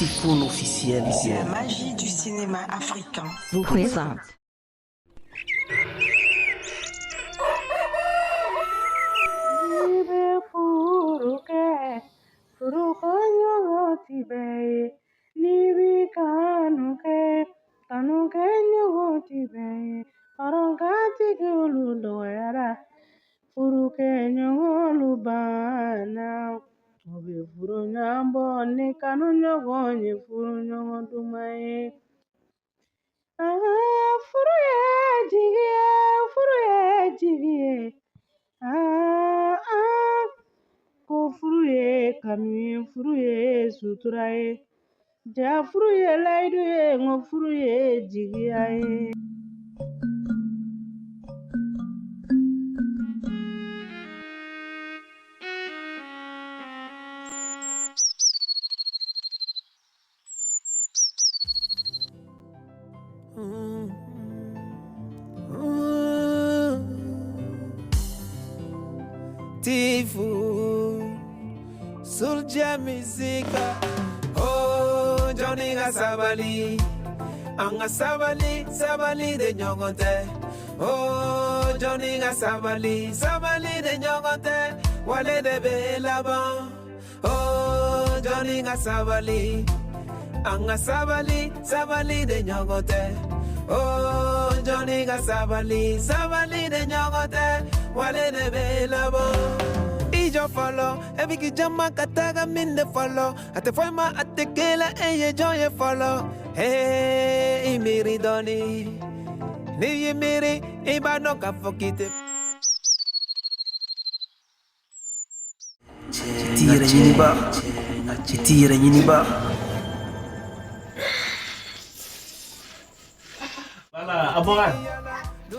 Typhoon officiel. La magie du cinéma africain. Vous présente. Typhoon Soulja Music. Oh, Johnny Sabali, Anga Sabali, Sabali de Nyogote. Oh, Johnny Sabali, Sabali de Nyogote. Wale de Belaban. Oh, Johnny Sabali, Anga Sabali, Sabali de Nyogote. Oh, Johnny Sabali, Sabali de Nyogote. Wale de Belaban. Ijo follow, every kijama kataga minde follow. Ate forma ate kela eye joye follow. Hey, imiri doni. Ni imiri, iba no kafokite. Tira nyiniba. Tira nyiniba. Voilà, aboga.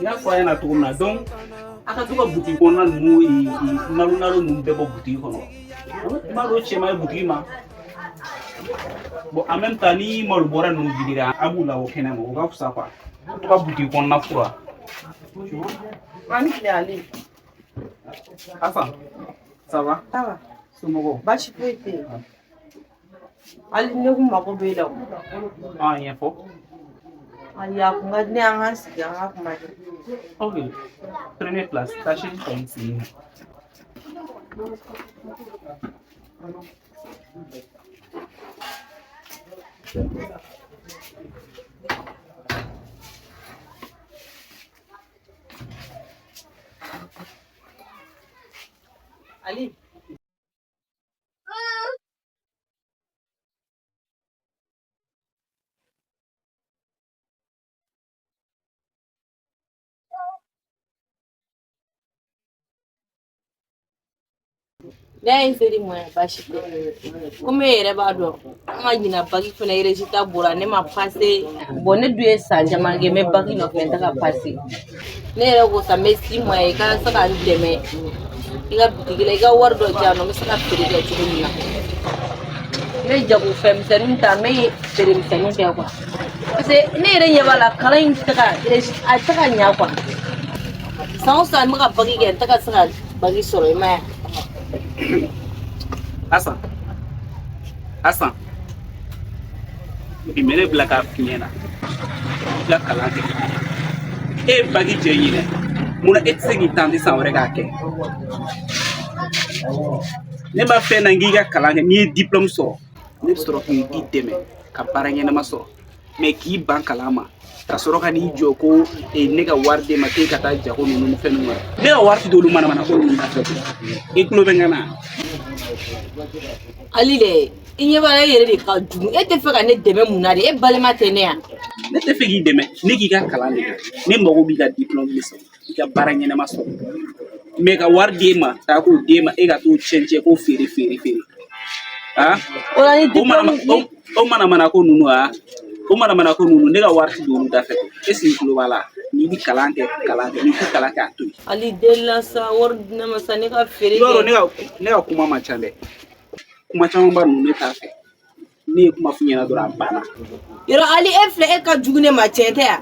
Ya kwa yana tukuna donc aka tuka boutique kɔnɔna ninnu nalo ninnu bɛɛ bɔ boutique kɔnɔ i b'a dɔn cɛ ma ye boutique ma bon en même temps ni malo bɔra ninnu vidira a b'u labɔ kɛnɛ ma o ka fisa quoi a to ka boutique kɔnɔna fura. Ani tile ale. Asan ça va. Ça va. Somɔgɔw. Baasi foyi tɛ yen. Hali ne kun mago b'e la o. An ɲɛfɔ. Ayi a kun ka di ne ye an k'an sigi an ka kuma kɛ. Ok, première place, tâchez de ici. Ali. Ne seri mo baasi tɛ comme e yɛrɛ b'a dɔn an ka ɲina bagi fana résultat bɔra ne ma passé bon ne dun ye san caman kɛ n bɛ bagi nɔfɛ n tɛ ka passé ne yɛrɛ ko sa n bɛ 6 mois i ka se ka n dɛmɛ i ka butigi la i ka wari dɔ di yan nɔ n bɛ se ka feere kɛ cogo min na n bɛ jago fɛnmisɛnninw ta n bɛ feere misɛnninw kɛ quoi parce que ne yɛrɛ ɲɛ b'a la kalan in tɛ ka a tɛ ka ɲa quoi san o san n bɛ ka bagi kɛ n tɛ ka se ka bagi sɔrɔ i ma ye. Asan i mene bila ka fiɲɛna bila kalan kɛ e bagi jɛ ɲinɛ mun e tɛ se k'i tan san wɛrɛ k'a kɛ ne b'a fɛ na n k'i ka kalan kɛ n'i ye diplôme sɔrɔ ne bɛ sɔrɔ k'i dɛmɛ ka baara ɲɛnama sɔrɔ mais k'i ban kalan ma ka sɔrɔ ka n'i jɔ ko ne ka wari d'e ma k'e ka taa jago ninnu ni fɛn ninnu ne ka wari tɛ d'olu manamana ko ninnu na fɛ i tulo bɛ n kan na. Ali dɛ i ɲɛ b'a la e yɛrɛ de ka jugu e tɛ fɛ ka ne dɛmɛ mun na de e balima tɛ ne yan. Ne tɛ fɛ k'i dɛmɛ ne k'i ka kalan de kɛ ne mago b'i ka diplôme de sɔrɔ i ka baara ɲɛnama sɔrɔ mais ka wari d'e ma taa k'o d'e ma e ka t'o cɛn ko feere ah o manamana ko ninnu o manamana ko ninnu ne ka wari tɛ d'olu da fɛ e sigi tulo b'a la n'i bɛ kalan kɛ n'i tɛ kalan kɛ a to yen. Ali delila sa wari di ne ma sa ne ka feere kɛ. yɔrɔ ne ka kuma man ca dɛ kuma camanba ninnu ne t'a fɛ ne ye kuma f'i ɲɛna dɔrɔn a banna. Yɔrɔ Ali e filɛ e ka jugu ne ma tiɲɛ tɛ yan.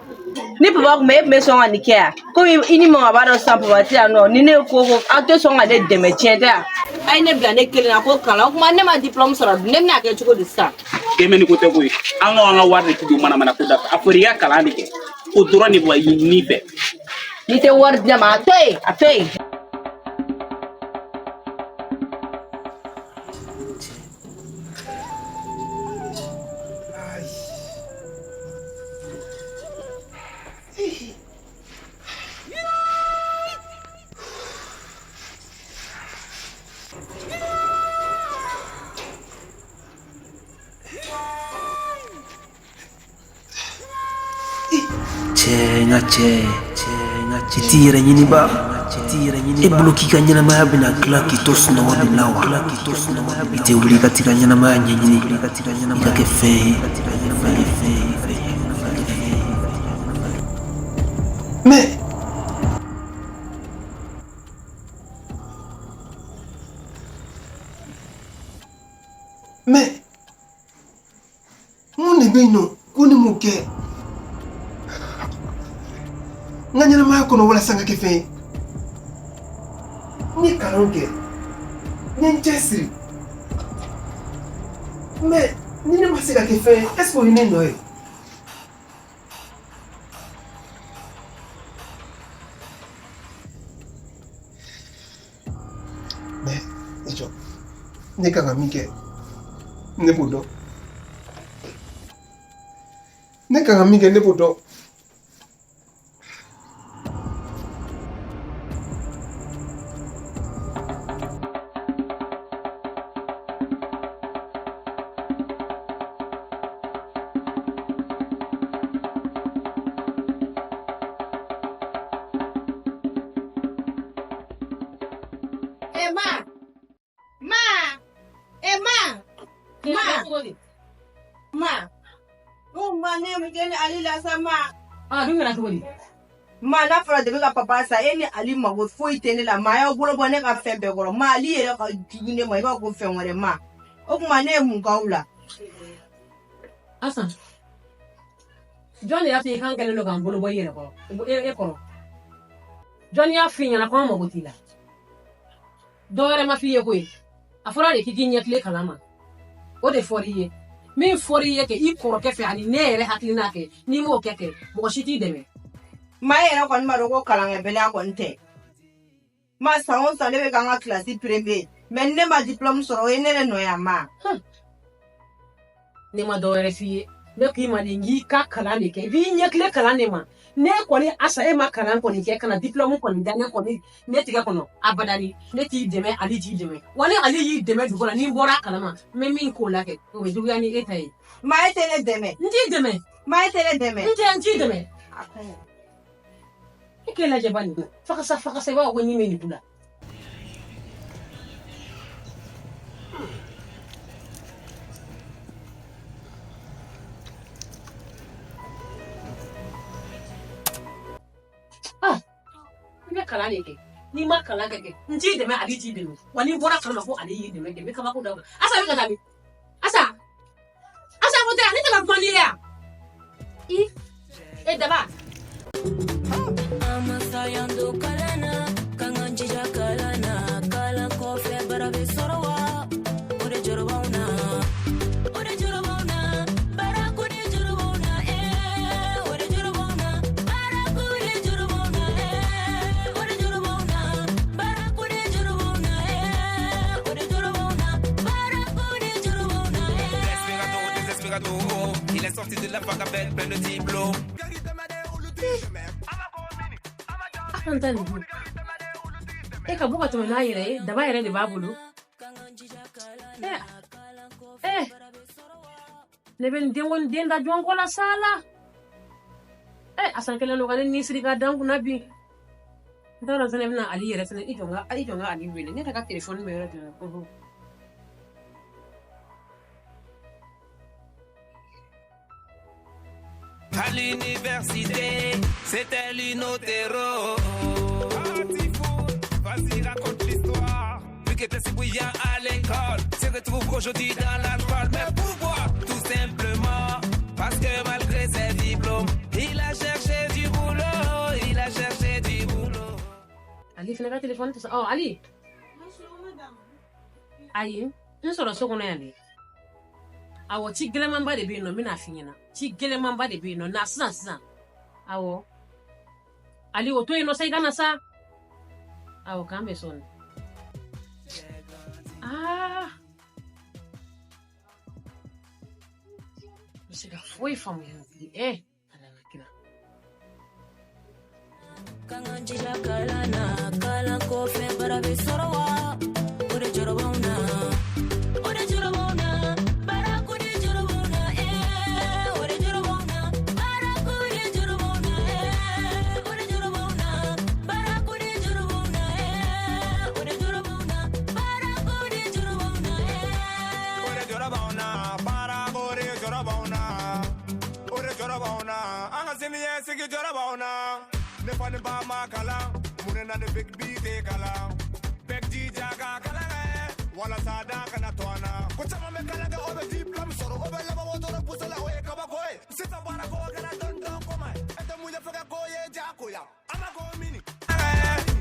Ni papa kun bɛ e tun bɛ sɔn ka nin kɛ yan komi i ni mama b'a dɔn sisan papa tɛ yan nɔ ni ne ko aw tɛ sɔn ka ne dɛmɛ tiɲɛ tɛ yan. A ye ne bila ne kelen na ko kalan o kuma ne ma diplôme sɔrɔ ne bɛna kɛ cogo di sisan. dɛmɛ ni ko tɛ koyi an ka wari de di mana ko da a fɔra i ka kalan de kɛ o dɔrɔn de bɔ i ni fɛ ni tɛ wari di ma a to yen a to yen Cetira nyini ba e bulu k'i ka ɲɛnamaya bɛna tila k'i to sunɔgɔ de la wa i tɛ wuli ka t'i ka ɲɛnamaya ɲɛɲini i ka kɛ fɛn ye mais mun de bɛ yen nɔ ko ni m'o kɛ n ka ɲɛnamaya kɔnɔ walasa n ka kɛ fɛn ye n ye kalan kɛ n ye n cɛsiri mais ni ne ma se ka kɛ fɛn ye est ce que o ye ne nɔ ye mais i jɔ ne kan ka min kɛ ne b'o dɔn ne kan ka min kɛ ne b'o dɔn Ma n'a fɔra de bɛ ka papa sa e ni Ali mago foyi tɛ ne la ma y'aw bolo bɔ ne ka fɛn bɛɛ kɔrɔ ma Ali yɛrɛ ka jugu ne ma i b'a ko fɛn wɛrɛ ma o tuma ne ye mun k'aw la Asan John y'a f'i kan kɛlen don k'an bolo bɔ i yɛrɛ kɔrɔ e kɔrɔ John y'a f'i ɲɛna ko an mago t'i la dɔ wɛrɛ ma f'i ye koyi a fɔra de k'i k'i ɲɛkile kalan ma o de fɔr'i ye min fɔr'i ye kɛ i kɔrɔkɛ fɛ ani ne yɛrɛ hakilina kɛ n'i m'o kɛ mɔgɔ si t'i dɛmɛ ma yɛrɛ kɔni ma dɔn ko kalankɛbaliya kɔni tɛ ma san o san ne bɛ k'an ka kilasi premier mais ne ma diplôme sɔrɔ o ye ne de nɔ ye ma ne ma dɔ wɛrɛ f'i ye ne k'i ma de n k'i ka kalan de kɛ i b'i ɲɛkile kalan de ma ne kɔni asa e ma kalan kɔni kɛ kana diplôme kɔni da ne kɔni ne tigɛ kɔnɔ abadani ne t'i dɛmɛ Ali t'i dɛmɛ wa ni Ali y'i dɛmɛ dugu la ni n bɔra a kalama n bɛ min k'o la kɛ o bɛ juguya ni e ta ye ma e tɛ ne dɛmɛ n t'i dɛmɛ ma e tɛ ne dɛmɛ n t'i dɛmɛ e k'e lajɛ bani fakasa i b'a fɔ ko ɲi bɛ nin du la n bɛ kalan de kɛ n'i ma kalan kɛ n t'i dɛmɛ Ali t'i dɛmɛ wa n'i bɔra kalama ko Ali y'i dɛmɛ dɛmɛ kabako da asa bɛ ka taa min asa ko tɛ ne tɛ ka kuma n'i ye yan e daba Amasayando kalana, kanganjija kalana, kalan kofe barabe sorowa, ode jorobona, barakude jorobona, ode jorobona, barakude jorobona, ode jorobona, barakude jorobona, ode jorobona, barakude jorobona. Desperado, il est sorti de la fac avec plein de diplômes. e ka bɔ ka tɛmɛ n'a yɛrɛ ye daba yɛrɛ de b'a bolo ne bɛ n den da jɔn kɔ la sa la a san kelen don ka ne ni siri ka dan kunna bi n t'a dɔn fɛnɛ bɛna Ali yɛrɛ fɛnɛ i jɔ n ka Ali wele ne yɛrɛ ka telefɔni bɛ yɔrɔ jumɛn À l'université, c'était l'inotero. Vas-y, raconte l'histoire. Vu que t'es si bouillant à l'école, se retrouve aujourd'hui dans l'alcool. Mais pourquoi? Tout simplement parce que malgré ses diplômes, il a cherché du boulot. Ali fɛnɛ ka telefɔni tɛ sa Ali ayi n sɔrɔ so kɔnɔ yan de Awo ci gɛlɛmanba de bɛ yen nɔ n bɛna f'i ɲɛna ci gɛlɛmanba de bɛ yen nɔ na sisan awɔ Ali o to yen nɔ sa i ka na sa awɔ k'an bɛ sɔn bɛ se ka foyi faamuya ala kira Kangan jija kalana kalan ko fɛn bara bɛ sɔrɔ wa o de jɔrɔbɔw na bara ko de jɔrɔbɔw na o de jɔrɔbɔw na bara ko de jɔrɔbɔw na o de jɔrɔbɔw na bara ko de jɔrɔbɔw na o de jɔrɔbɔw na bara ko de jɔrɔbɔw na o de jɔrɔbɔw na bara ko de jɔrɔbɔw na o de jɔrɔbɔw na an ka siniɲɛsigi jɔrɔbɔw na ne fani ba ma kalan mun na ne big beat kalan big DJ ka kalan walasa da kana to ana ko caman bɛ kalan kɛ o bɛ diplôme sɔrɔ o bɛ laban wotoro pusala o ye kabako ye sisan baara ko kɛra dɔn koma ye e tɛ mun ye fɛ ka ko ye jagoya an ma ko mini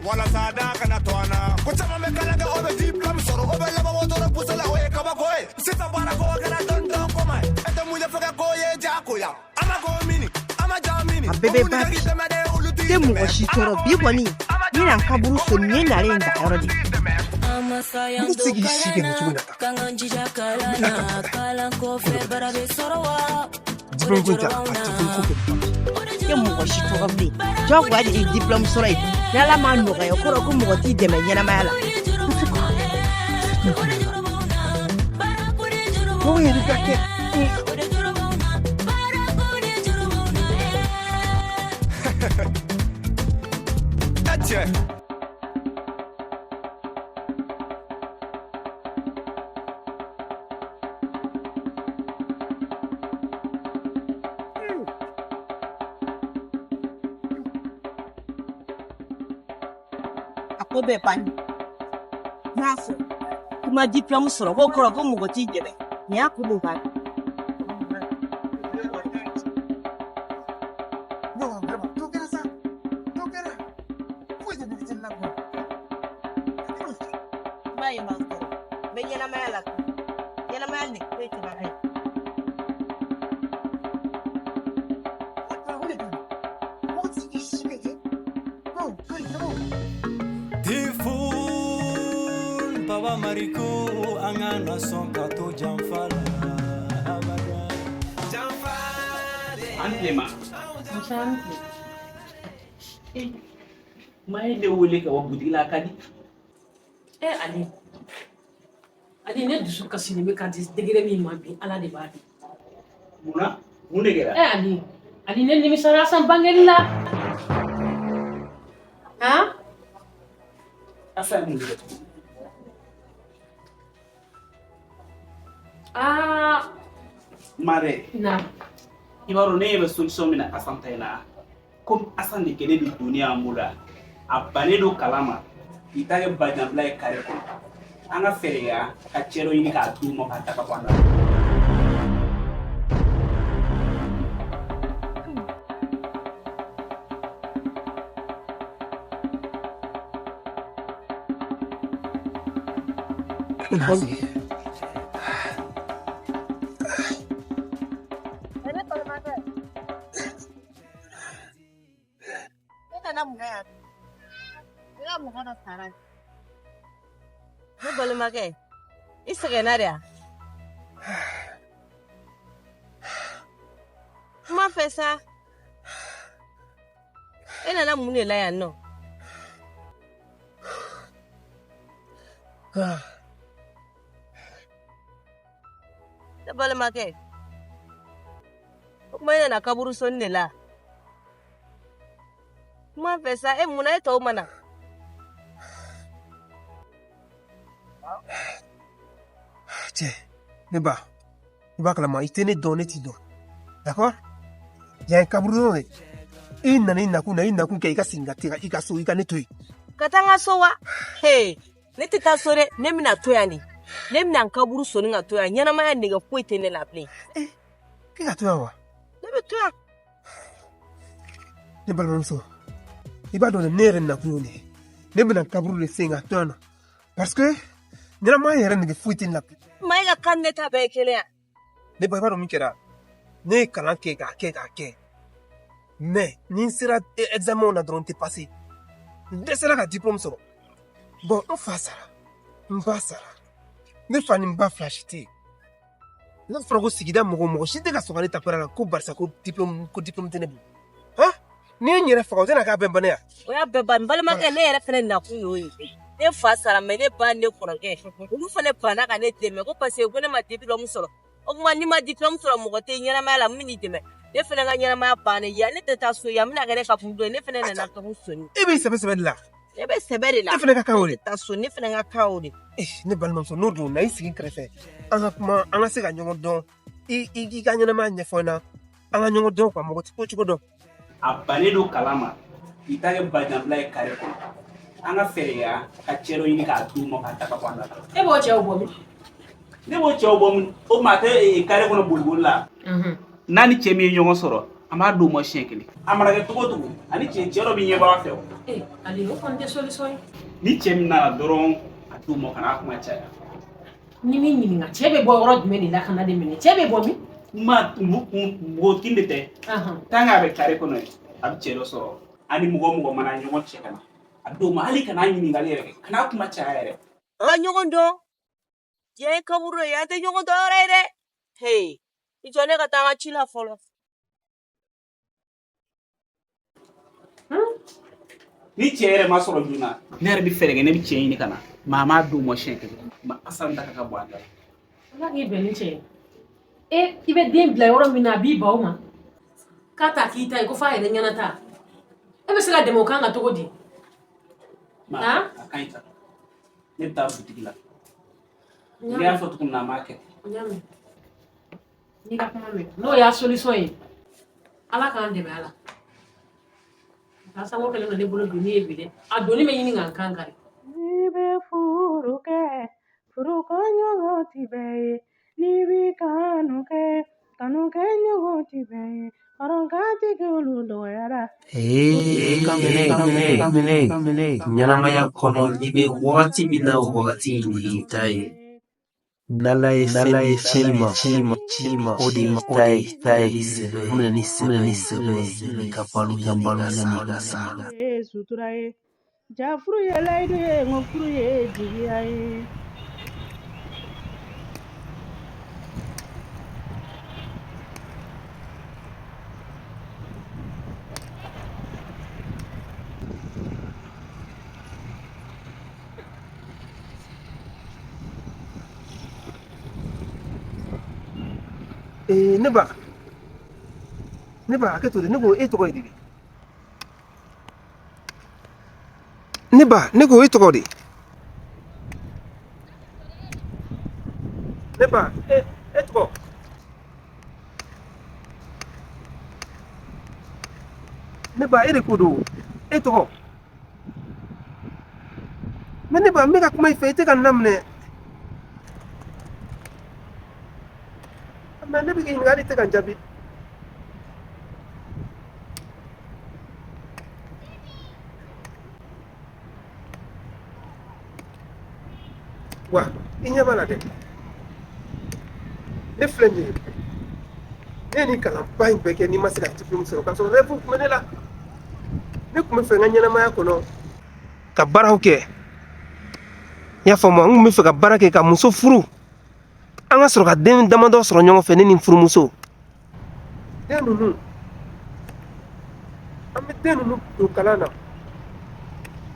walasa da kana to ana ko caman bɛ kalan kɛ o bɛ diplôme sɔrɔ o bɛ laban wotoro pusala o ye kabako ye sisan baara ko kɛra dɔn koma ye e tɛ mun ye fɛ ka ko ye jagoya an ma ko mini an ma ja mini a bɛɛ bɛ babi tɛ mɔgɔ si tɔɔrɔ bi kɔni ni na kaburu so ni nalen da yɔrɔ de Sigi si kɛ cogo na kangan jija kalana kalan ko fɛn bara bɛ sɔrɔ wa diplôme ko ja a ti ko tɛ mɔgɔ si tɔɔrɔ bilen jagoya de ye diplôme sɔrɔ ye ni ala m'a nɔgɔya o kɔrɔ ko mɔgɔ t'i dɛmɛ ɲɛnamaya la ko yɛrɛ ka kɛ Atje. a ko bɛɛ banni n'a fɔ i ma diplôme sɔrɔ ko kɔrɔ ko mɔgɔ t'i dɛmɛ nin y'a ko bɛɛ banni ba ye ma sɔrɔ n bɛ ɲɛnamaya la ɲɛnamaya nege foyi tɛ ban ye Tifun Baba Mariko angana son kato jamfala abada Antlema. Mai de wele ka wa budila kadi. Ali ne dusu kasi ne bɛ ka di degere min ma bi ala de b'a di Muna? Mun de kɛra? Ali ne nimisara san bangeli la Asa mun de kɛra? Mare. na I b'a dɔn ne bɛ solution min na Asan ta in na comme Asan de kɛlen don duniya an bolo a bannen don kalan ma i ta kɛ bajanbila ye kare kɔnɔ an ka fɛɛrɛ ka cɛ dɔ ɲini k'a d'u ma k'a ta ka bɔ an na. ne balimakɛ i sɛgɛnna de a kuma fɛ sa e nana mun de la yan nɔ ne balimakɛ o kuma e nana kaburu soni de la kuma fɛ sa munna e tɔw mana cɛ ne ba i b'a kalama i tɛ ne dɔn ne t'i dɔn d'accord yan ye kaburu dɔ de i nana i nakun kɛ i ka segin ka taa i ka so i ka ne to yen ka taa n ka so wa ne tɛ taa so dɛ ne bɛna to yan de ne bɛna n kaburu soni ka to yan ɲɛnamaya nege foyi tɛ ne la bilen k'i ka to yan wa ne bɛ to yan ne balimamuso i b'a dɔn ne yɛrɛ nakun y'o de ye ne bɛna kaburu de sen ka to yan nɔ parce que ɲɛnamaya yɛrɛ nege foyi tɛ ne la bilen ma e ka kan ne ta bɛɛ ye kelen yan ne ba i b'a dɔn min kɛra ne ye kalan kɛ k'a kɛ k'a kɛ mais ni n sera examen na dɔrɔn n tɛ passé n dɛsɛra ka diplôme sɔrɔ bon n fa sara n ba sara ne fa ni n ba fila si tɛ yen n'a fɔra ko sigida mɔgɔ si tɛ ka sɔn ka ne tapera la ko barisa ko diplôme tɛ ne bolo han ni ye n yɛrɛ faga o tɛna k'a bɛɛ ban ne ya O y'a bɛɛ ban n balimakɛ ne yɛrɛ fɛnɛ nakun y'o ye ne fa sara mais ne ba ne kɔrɔkɛ olu fɛnɛ banna ka ne dɛmɛ ko parce que ko ne ma diplôme sɔrɔ o tuma ni ma diplôme sɔrɔ mɔgɔ tɛ ɲɛnamaya la min b'i dɛmɛ ne fɛnɛ ka ɲɛnamaya bannen yan ne tɛ taa so yan n bɛna kɛ ne ka kun don ne fɛnɛ nana ka soni e b'i sɛbɛ de la ne bɛ sɛbɛ de la e fɛnɛ ka kan o de taa so ne fɛnɛ ka kan o de ne balimamuso n'o don na i sigi kɛrɛfɛ an ka kuma an ka se ka ɲɔgɔn dɔn i ka ɲɛnamaya ɲɛfɔ n na an ka ɲɔgɔn dɔn mɔgɔ tɛ ko cogo dɔn a bannen don kalan ma i ta kɛ bajanbila ye kare kɔnɔ an ka fɛɛrɛya ka cɛ dɔ ɲini k'a d'u ma k'a ta ka bɔ an da la e b'o cɛw bɔ min ne b'o cɛw bɔ min o maa tɛ kare kɔnɔ boliboli la n'a ni cɛ min ye ɲɔgɔn sɔrɔ an b'a d'o ma siɲɛ kelen a mana kɛ cogo o cogo ani cɛ dɔ bɛ ɲɛbɔ a fɛ o ali o kɔni tɛ solution ye ni cɛ min nana dɔrɔn a d'u ma kana a kuma caya ni min ɲininka cɛ bɛ bɔ yɔrɔ jumɛn de la ka na de minɛ cɛ bɛ bɔ min mɔgɔkin de tɛ tant que a bɛ kare kɔnɔ ye a bɛ cɛ dɔ sɔrɔ ani mɔgɔ mana ɲɔgɔn cɛ ka na a d'o ma hali kana ɲininkali yɛrɛ kɛ kana kuma caya yɛrɛ an ka ɲɔgɔn dɔn yan ye kaburu ye an tɛ ɲɔgɔn dɔn yɔrɔ ye dɛ hey i jɔ ne ka taa an ka ci la fɔlɔ ni cɛ yɛrɛ ma sɔrɔ joona ne yɛrɛ bɛ fɛɛrɛ kɛ ne bɛ cɛ ɲini ka na maa m'a d'o ma siɲɛ kelen ma asan ta ka bɔ a da la ala k'i bɛn ni cɛ ye i bɛ den bila yɔrɔ min na a b'i ban o ma k'a ta k'i ta ye ko f'a yɛrɛ ɲɛna ta e bɛ se ka dɛmɛ o kan ka cogo di a ka ɲi ta ne bɛ taa butigi la ne y'a fɔ cogo min na a m'a kɛ n'i ka kuma mɛn n'o y'a solution ye ala k'an dɛmɛ a la a sango kɛlen don ne bolo doni ye bi dɛ a doni bɛ ɲini k'an kan kari n'i bɛ furu kɛ furu kɔɲɔgɔn ti bɛɛ ye n'i b'i kanu kɛ ɲɔgɔn ti bɛɛ ye hɔrɔnkatigi olu dɔgɔyara kamele ɲɛnamaya kɔnɔ i bɛ wagati min na o wagati in de y'i ta ye n'ala ye fɛn ci ma o de y'i ta ye minɛ ni sɛbɛn ye ka balo yanni ka sa ye sutura ye ja furu ye layidu ye nko furu ye jigiya ye ne ba hakɛ to de ne ko e tɔgɔ ye di ne ko e tɔgɔ de ne ba e tɔgɔ ne ba e de ko don e tɔgɔ mais ne ba n bɛ ka kuma i fɛ i tɛ ka n laminɛ mais ne bɛ k'i ɲininka hali i tɛ ka n jaabi wa i ɲɛ b'a la dɛ ne filɛ nin ye ne ye nin kalanba in bɛɛ kɛ n'i ma se ka diplôme sɔrɔ k'a sɔrɔ rêve tun bɛ ne la ne tun bɛ fɛ n ka ɲɛnamaya kɔnɔ ka baaraw kɛ i y'a faamu n tun bɛ fɛ ka baara kɛ ka muso furu an ka sɔrɔ ka den damadɔ sɔrɔ ɲɔgɔn fɛ ne ni n furumuso den ninnu an bɛ den ninnu don kalan na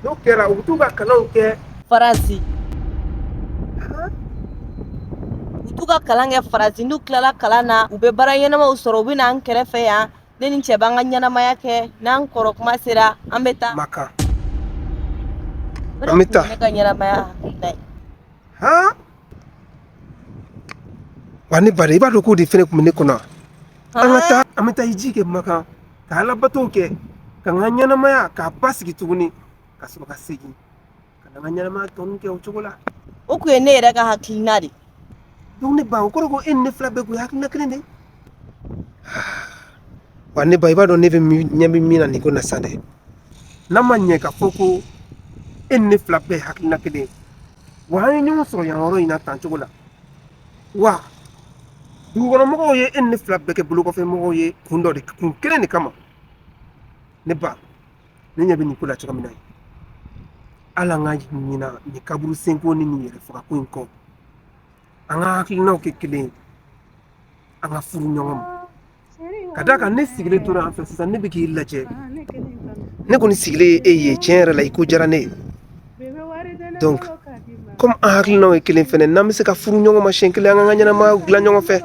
n'o kɛra u bɛ t'u ka kalanw kɛ faransi u t'u ka kalan kɛ faransi n'u tilala kalan na u bɛ baara ɲɛnamaw sɔrɔ u bɛ na an kɛrɛfɛ yan ne ni cɛ b'an ka ɲɛnamaya kɛ n'an kɔrɔ kuma sera an bɛ taa makan an bɛ taa ne ka ɲɛnamaya hakilina ye han wa ne ba de i b'a dɔn k'o de fɛnɛ tun bɛ ne kɔnɔ an ka taa an bɛ taa i ji kɛ makan ka alabatow kɛ ka n ka ɲɛnamaya k'a basigi tuguni ka sɔrɔ ka segin ka na n ka ɲɛnamaya tɔninw kɛ o cogo la o tun ye ne yɛrɛ ka hakilina de donc ne ba o kɔrɔ ko e ni ne fila bɛɛ kun ye hakilina kelen de wa ne ba i b'a dɔn ne bɛ ɲɛ bɛ min na nin ko na sa dɛ n'a ma ɲɛ k'a fɔ ko e ni ne fila bɛɛ ye hakilina kelen wa an ye ɲɔgɔn sɔrɔ yan yɔrɔ in na tan cogo la wa dugukɔnɔmɔgɔw ye e ni ne fila bɛɛ kɛ bolokɔfɛmɔgɔw ye kun dɔ de kun kelen de kama ne ba ne ɲɛ bɛ nin ko la cogo min na ye hali an ka ɲina nin kaburu senko ni nin yɛrɛ fagako in kɔ an ka hakilinaw kɛ kelen ye an ka furu ɲɔgɔn ma ka d'a kan ne sigilen tora an fɛ sisan ne bɛ k'i lajɛ ne kɔni sigilen ye e ye tiɲɛ yɛrɛ la i ko diyara ne ye donc comme an hakilinaw ye kelen fɛnɛ n'an bɛ se ka furu ɲɔgɔn ma siɲɛ kelen an ka ɲɛnamayaw dilan ɲɔgɔn fɛ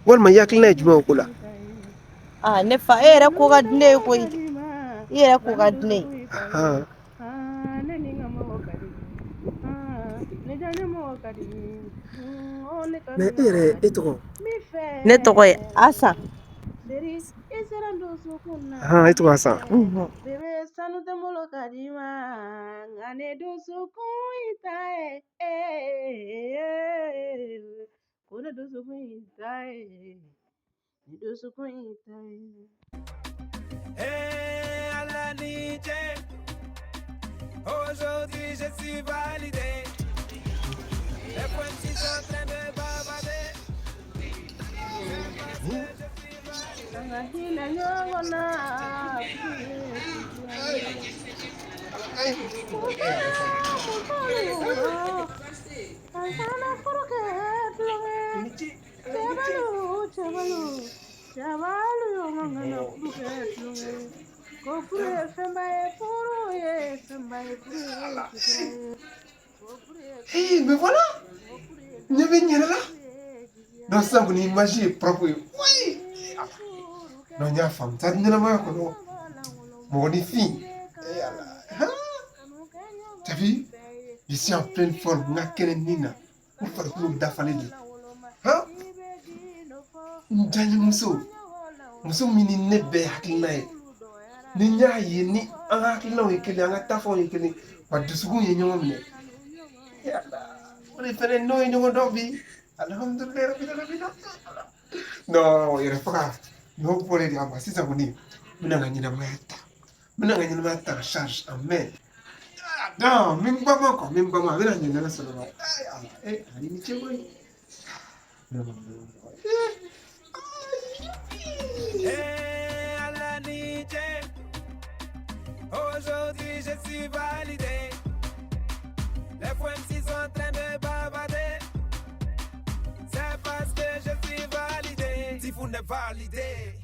walima i hakilina ye jumɛn o ko la ne fa e yɛrɛ ko ka di ne ye koyi i yɛrɛ ko ka di ne ye mais e yɛrɛ e tɔgɔ ne tɔgɔ ye Asan e tɔgɔ Asan sanu tɛ n bolo ka di ma nka ne dusukun i ta ye ko ne dusukun i ta ye ne dusukun i ta ye. Hey, Alanije, aujourd'hui je suis validé. Les points sont en train de bavarder. Nanga hina ɲɔgɔn na kansana furukɛ tulongɛ cɛbalu ɲɔgɔngana furukɛ tulongɛ ko furu ye fɛnba ye furu ye fɛnba ye furu ye mais voilà ɲɛ bɛ n yɛrɛ la donc sisan kɔni image ye propre ye non n y'a faamu sa ɲɛnamaya kɔnɔ mɔgɔninfin t'as vu je suis en pleine forme n ka kɛnɛ nin na n farikolo dafalen de n diyaɲɛ muso min ni ne bɛɛ hakilina ye ni n y'a ye ni an ka hakilinaw ye kelen an ka taafanw ye kelen wa dusukun ye ɲɔgɔn minɛ o de fɛnɛ n'o ye ɲɔgɔn dɔn bi alhamdulilayi rabbil alamin non yɛrɛ faga n'o bɔlen de a ma sisan kɔni n bɛna n ka ɲɛnamaya ta en charge en main non min ba ma quoi min ba ma a bɛna ɲɛnamaya sɔrɔ ma a ni ce koyi Hey, Alanije, aujourd'hui je suis validé. Les points sont en train de bavarder. C'est parce que je suis validé. Si vous n'êtes validé.